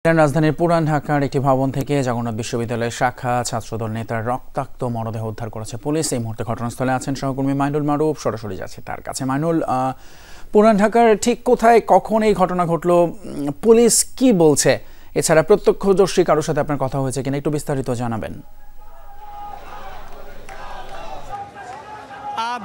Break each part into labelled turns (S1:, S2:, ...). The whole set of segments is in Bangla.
S1: রাজধানীর পুরান ঢাকার একটি ভবন থেকে জগন্নাথ বিশ্ববিদ্যালয়ের শাখা ছাত্রদল নেতার রক্তাক্ত মরদেহ উদ্ধার করেছে পুলিশ। এই মুহূর্তে ঘটনাস্থলে আছেন সহকর্মী মাইনুল মারুফ, সরাসরি যাচ্ছে তার কাছে। মাইনুল, পুরান ঢাকার ঠিক কোথায় কখন এই ঘটনা ঘটলো, পুলিশ কি বলছে? এছাড়া প্রত্যক্ষদর্শী কারোর সাথে আপনার কথা হয়েছে কিনা একটু বিস্তারিত জানাবেন।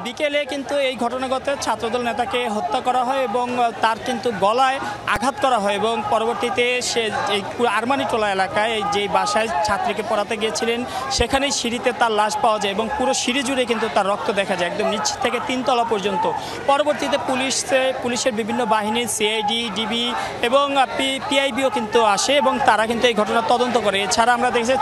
S2: বিকেলে কিন্তু এই ঘটনাগত ছাত্রদল নেতাকে হত্যা করা হয় এবং তার কিন্তু গলায় আঘাত করা হয় এবং পরবর্তীতে সে এই আরমানি টোলা এলাকায় যে বাসায় ছাত্রীকে পড়াতে গিয়েছিলেন সেখানেই সিঁড়িতে তার লাশ পাওয়া যায় এবং পুরো সিঁড়ি জুড়ে কিন্তু তার রক্ত দেখা যায় একদম নিচ থেকে 3 তলা পর্যন্ত। পরবর্তীতে পুলিশের বিভিন্ন বাহিনী, সিআইডি, ডিবি এবং পিআইবিও কিন্তু আসে এবং তারা কিন্তু এই ঘটনা তদন্ত করে। এছাড়া আমরা দেখছি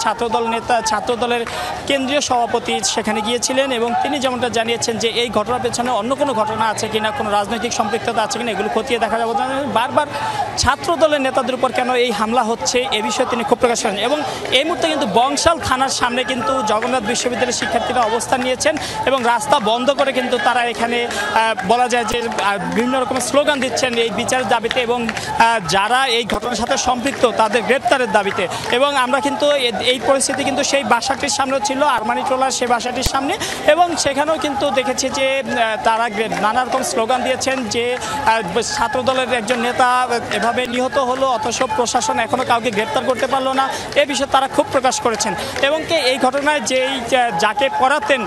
S2: ছাত্রদলের কেন্দ্রীয় সভাপতি সেখানে গিয়েছিলেন এবং তিনি যেমনটা জানিয়েছেন যে এই ঘটনার পেছনে অন্য কোনো ঘটনা আছে কিনা, কোনো রাজনৈতিক সম্পৃক্ততা আছে কিনা, এগুলো খতিয়ে দেখা যাবে। বারবার ছাত্র দলের নেতাদের উপর কেন এই হামলা হচ্ছে এ বিষয়ে তিনি ক্ষোভ প্রকাশ করেন এবং এই মুহূর্তে কিন্তু বংশাল থানার সামনে কিন্তু জগন্নাথ বিশ্ববিদ্যালয়ের শিক্ষার্থীরা অবস্থান নিয়েছেন এবং রাস্তা বন্ধ করে কিন্তু তারা এখানে বলা যায় যে বিভিন্ন রকমের স্লোগান দিচ্ছেন এই বিচারের দাবিতে এবং যারা এই ঘটনার সাথে সম্পৃক্ত তাদের গ্রেপ্তারের দাবিতে। এবং আমরা কিন্তু এই পরিস্থিতি কিন্তু সেই বাসাটির সামনে ছিল, আরমানি টোলার সেই বাসাটির সামনে, এবং সেখানেও কিন্তু দেখেছি যে তারা নানা রকম স্লোগান দিয়েছেন যে ছাত্রদলের একজন নেতা এভাবে নিহত হলো অথচ প্রশাসন এখনো কাউকে গ্রেপ্তার করতে পারলো না, এ বিষয়ে তারা ক্ষোভ প্রকাশ করেছেন। এবং এই ঘটনায় যাকে পড়াতেন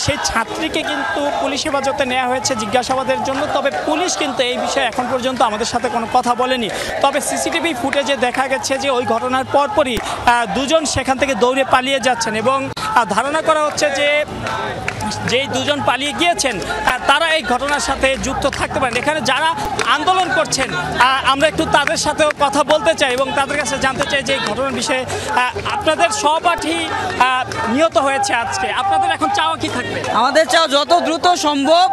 S2: সেই ছাত্রীকে কিন্তু পুলিশ হেফাজতে নেওয়া হয়েছে জিজ্ঞাসাবাদের জন্য। তবে পুলিশ কিন্তু এই বিষয়ে এখন পর্যন্ত আমাদের সাথে কোনো কথা বলেনি। তবে সিসিটিভি ফুটেজে দেখা গেছে যে ওই ঘটনার পরপরই দুজন সেখান থেকে দৌড়ে পালিয়ে যাচ্ছেন এবং ধারণা করা হচ্ছে যে যেই দুজন পালিয়ে গিয়েছেন তারা এই ঘটনার সাথে যুক্ত থাকতে পারেন। এখানে যারা আন্দোলন করছেন আমরা একটু তাদের সাথেও কথা বলতে চাই এবং তাদের কাছে জানতে চাই যে এই ঘটনার বিষয়ে আপনাদের সহপাঠী নিহত হয়েছে আজকে, আপনাদের এখন চাওয়া কি থাকবে?
S3: আমাদের চাওয়া যত দ্রুত সম্ভব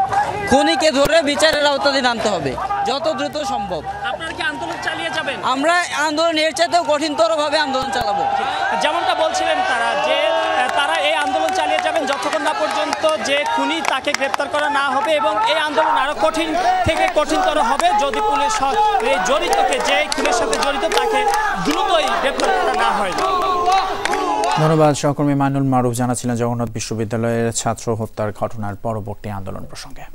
S3: খুনিকে ধরে বিচারের আওতাধীন আনতে হবে, যত দ্রুত সম্ভব।
S2: আপনারা কি আন্দোলন চালিয়ে যাবেন?
S3: আমরা আন্দোলন এর চাইতেও কঠিনতরভাবে আন্দোলন চালাবো।
S2: যেমনটা বলছিলেন তারা এই আন্দোলন চালিয়ে যাবেন যতক্ষণ না পর্যন্ত যে খুনি তাকে গ্রেপ্তার করা না হবে এবং এই আন্দোলন আরো কঠিন থেকে কঠিনতর হবে যদি পুলিশ এই জড়িতকে যে খুনের সাথে জড়িত তাকে দ্রুতই গ্রেপ্তার করা না হয়।
S1: ধন্যবাদ সহকর্মী মাইনুল মারুফ, জানাচ্ছিলেন জগন্নাথ বিশ্ববিদ্যালয়ের ছাত্র হত্যার ঘটনার পরবর্তী আন্দোলন প্রসঙ্গে।